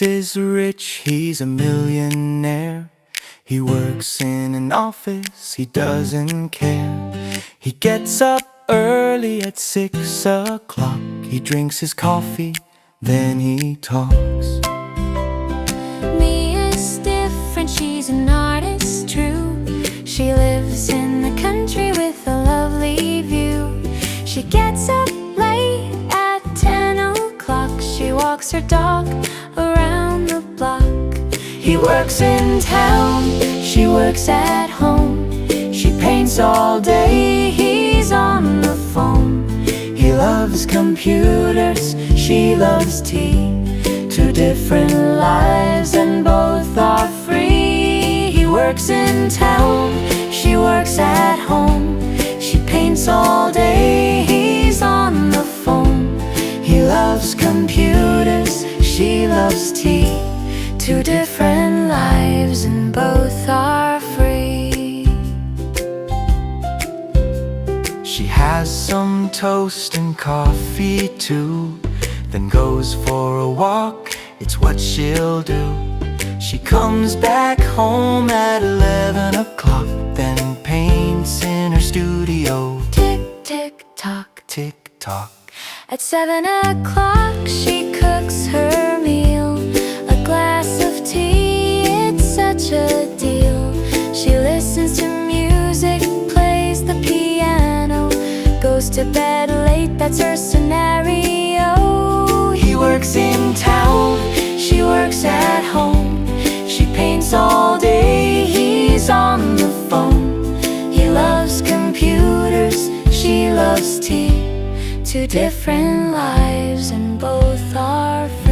boss is rich, he's a millionaire. He works in an office, he doesn't care. He gets up early at 6 o'clock. He drinks his coffee, then he talks. Me is different, she's an artist, true. She lives in the country with a lovely view. She gets up late at 10 o'clock. She walks her dog around the block. He works in town, she works at home. She paints all day, he's on the phone. He loves computers, she loves tea. Two different lives and both are free. He works in town, she works at home. She paints all day, he's on the phone. He loves computers, she loves tea. Two different lives and both are free. She has some toast and coffee too, then goes for a walk, it's what she'll do. She comes back home at 11 o'clock, then paints in her studio. Tick, tick, tock, tick, tock. At 7 o'clock she cooks her meal. A glass of tea, it's such a deal. She listens to music, plays the piano, goes to bed late, that's her scenario. He works in town, she works at home. She paints all day, he's on the phone. He loves computers, she loves tea. Two different lives and both are free.